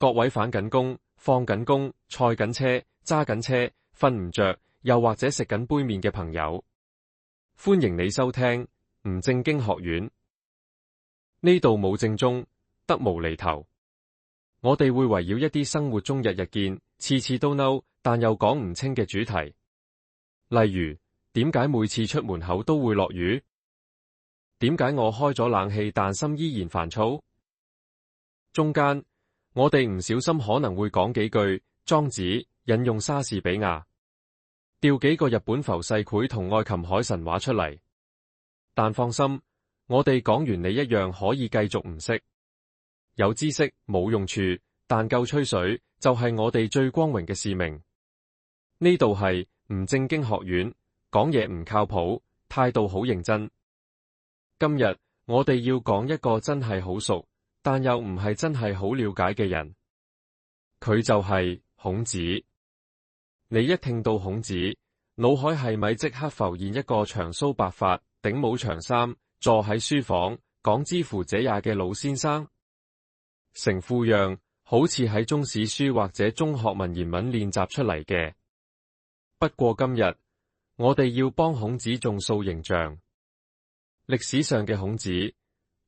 各位返緊工、放緊工、賽緊車、揸緊車、瞓唔着，又或者食緊杯麵嘅朋友，歡迎你收聽唔正經學院。呢度冇正宗，得無厘頭。我哋會圍繞一啲生活中日日見、次次都嬲，但又講唔清嘅主題。例如，點解每次出門口都會落雨？點解我開咗冷氣但心依然煩躁？中間，我哋唔小心可能會講幾句莊子引用莎士比亞，調幾個日本浮世繪同愛琴海神話出嚟。但放心，我哋講完你一樣可以繼續唔識。有知識冇用處，但夠吹水就係我哋最光榮嘅使命。呢度係唔正經學院，講嘢唔靠譜，態度好認真。今日我哋要講一個真係好熟，但又唔係真係好了解嘅人。佢就係孔子。你一聽到孔子，腦海係咪即刻浮現一個長鬚白髮、頂帽長衫，坐喺書房講之乎者也嘅老先生？成副樣好似喺中史書或者中學文言文練習出嚟嘅。不過今日我哋要幫孔子種塑形象。歷史上嘅孔子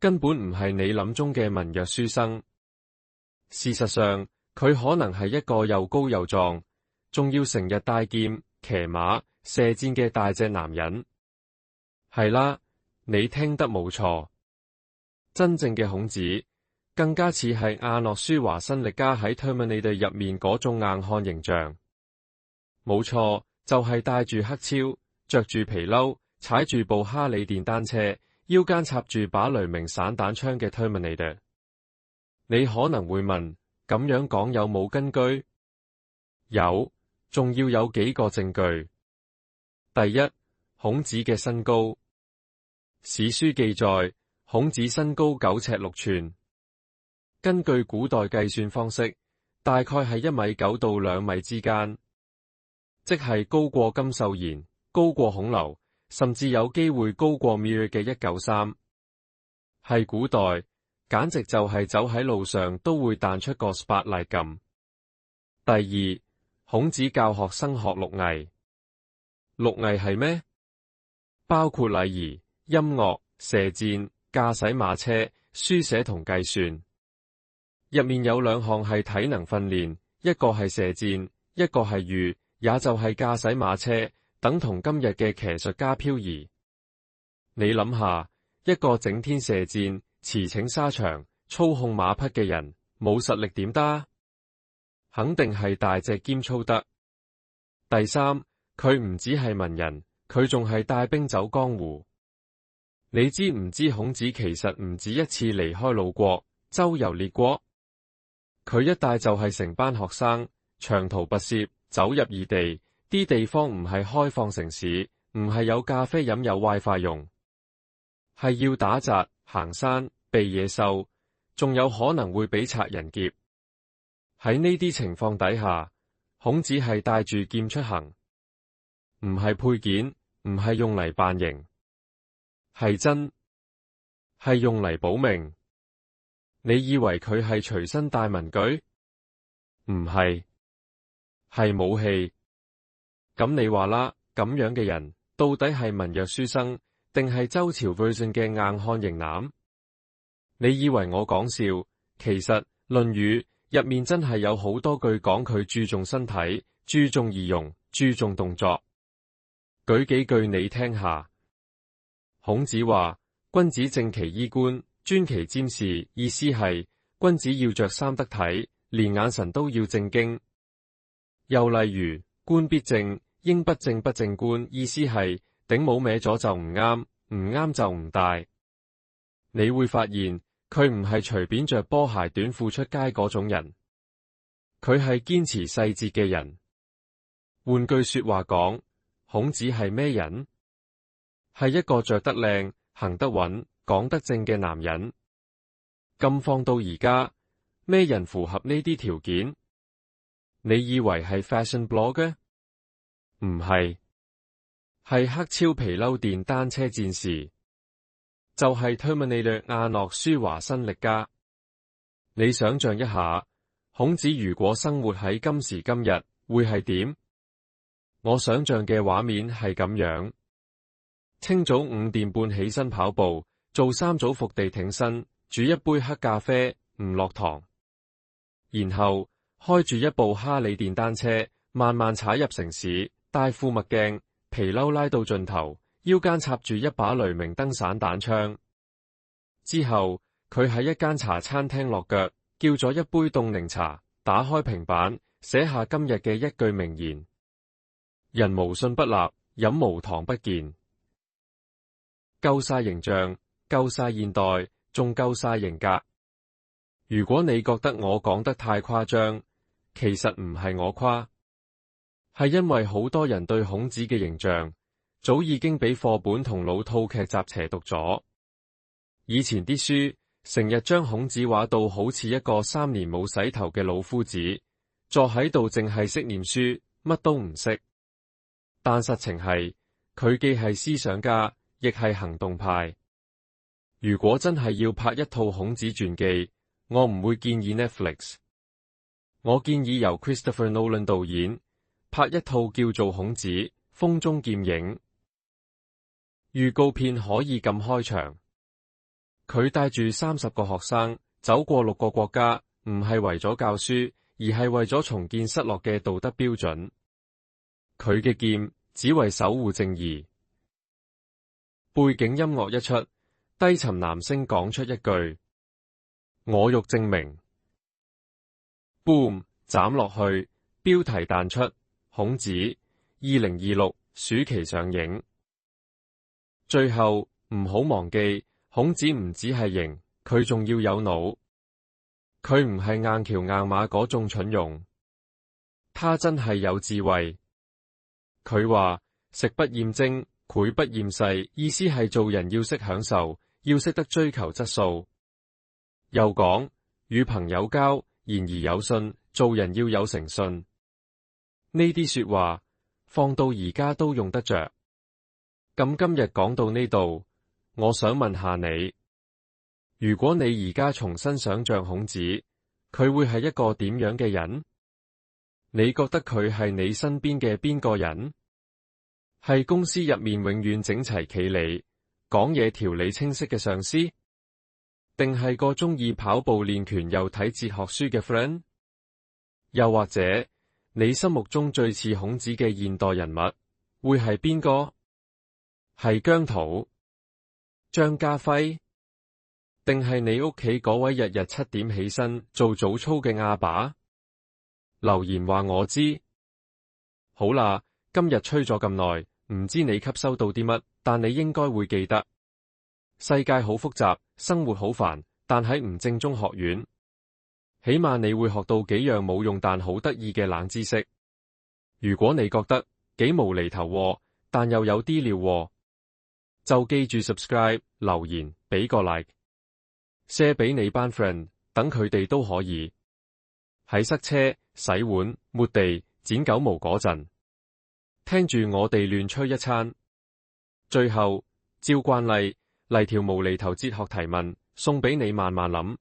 根本唔係你諗中嘅文弱書生。事實上，佢可能係一個又高又壯，仲要成日帶劍、騎馬、射箭嘅大隻男人。係啦，你聽得冇錯。真正嘅孔子更加似係阿諾舒華辛力加喺 Terminator 入面嗰種硬漢形象。冇錯，就係戴住黑超，着住皮褸，踩住部哈里電單車，腰間插住把雷明散彈槍嘅 Terminator。你可能會問，咁樣講有冇根據？有，仲要有幾個證據。第一，孔子嘅身高。史書記載，孔子身高9尺6寸。根據古代計算方式，大概係1.9米到2米之間，即係高過金秀賢，高過孔劉，甚至有機會高過 Mir 嘅193。係古代，簡直就係走喺路上都會彈出個 spotlight 咁。第二，孔子教學生學六藝。六藝係咩？包括禮儀、音樂、射箭、駕駛馬車、書寫同計算。入面有2項係體能訓練，一個係射箭，一個係御，也就係駕駛馬車，等同今日嘅騎術加漂移。你諗下，一個整天射箭、馳騁沙場、操控馬匹嘅人，冇實力點得？肯定係大隻兼操得。第三，佢唔止係文人，佢仲係帶兵走江湖。你知唔知孔子其實唔止一次離開魯國，周遊列國？佢一帶就係成班學生，長途跋涉，走入異地，啲地方唔係開放城市，唔係有咖啡飲有 WiFi 用，係要打雜、行山、避野獸，仲有可能會俾賊人劫。喺呢啲情況底下，孔子係帶住劍出行，唔係配件，唔係用嚟扮型，係真，係用嚟保命。你以為佢係隨身帶文具？唔係，係武器。咁你話啦，咁樣嘅人到底係文弱書生，定係周朝 version 嘅硬漢型男？你以為我講笑？其實《論語》入面真係有好多句講佢注重身體、注重儀容、注重動作。舉幾句你聽下。孔子話：君子正其衣冠，尊其瞻視，意思係君子要着衫得體，連眼神都要正經。又例如冠必正，應不正不正冠，意思係頂帽歪咗就唔啱，唔啱就唔戴。你會發現佢唔係隨便着波鞋短褲出街嗰種人，佢係堅持細節嘅人。換句說話講，孔子係咩人？係一個着得靚、行得穩、講得正嘅男人。咁放到而家，咩人符合呢啲條件？你以為係 fashion blogger？唔係，係黑超皮褸電單車戰士，就係 Terminator 阿諾舒華辛力加。你想象一下，孔子如果生活喺今時今日，會係點？我想象嘅畫面係咁樣：清早5點半起身跑步，做3組伏地挺身，煮一杯黑咖啡，唔落糖，然後開住一部哈里電單車，慢慢踩入城市，戴副墨鏡，皮褸拉到盡頭，腰間插住一把雷明燈散彈槍。之後佢喺一間茶餐廳落腳，叫咗一杯凍檸茶，打開平板，寫下今日嘅一句名言：人無信不立，飲無糖不見。夠晒形象，夠晒現代，仲夠晒型格。如果你覺得我講得太誇張，其實唔係我誇，係因為好多人對孔子嘅形象早已經俾課本同老套劇集邪讀咗。以前啲書成日將孔子畫到好似一個3年冇洗頭嘅老夫子，坐喺度淨係識念書，乜都唔識。但實情係，佢既係思想家，亦係行動派。如果真係要拍一套孔子傳記，我唔會建議 Netflix， 我建議由 Christopher Nolan 導演拍一套叫做《孔子：風中劍影》。預告片可以咁開場，佢帶住30個學生走過6個國家，唔係為咗教書，而係為咗重建失落嘅道德標準。佢嘅劍只為守護正義。背景音樂一出，低沉男聲講出一句：我欲證明。Boom， 斬落去，標題彈出：孔子2026暑期上映。最後唔好忘記，孔子唔只係型，佢仲要有腦。佢唔係硬橋硬馬嗰種蠢庸，他真係有智慧。佢話食不厭精，膾不厭細，意思係做人要識享受，要識得追求質素。又講與朋友交，言而有信，做人要有誠信。呢啲說話放到而家都用得着。咁今日講到呢度，我想問下你，如果你而家重新想象孔子，佢會係一個點樣嘅人？你覺得佢係你身邊嘅邊個人？係公司入面永遠整齊企理，講嘢條理清晰嘅上司？定係個鍾意跑步練拳又睇哲學書嘅 friend？ 又或者你心目中最似孔子嘅現代人物會係邊個？係姜濤、張家輝，定係你屋企嗰位日日7點起身做早操嘅阿爸？留言話我知。好啦，今日吹咗咁耐，唔知你吸收到啲乜，但你應該會記得，世界好複雜，生活好煩，但喺唔正宗學院，起碼你會學到幾樣冇用但好得意嘅冷知識。如果你覺得幾無厘頭喎，但又有啲料喎，就記住 subscribe、留言、俾個 like、share 俾你班 friend， 等佢哋都可以喺塞車、洗碗、抹地、剪狗毛嗰陣，聽住我哋亂吹一餐。最後，照慣例嚟條無厘頭哲學提問，送俾你慢慢諗。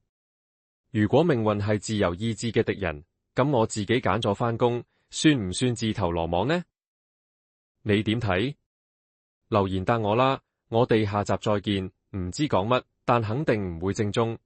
如果命運係自由意志嘅敵人，咁我自己揀咗返工，算唔算自投羅網呢？你點睇？留言答我啦，我哋下集再見。唔知講乜，但肯定唔會正宗。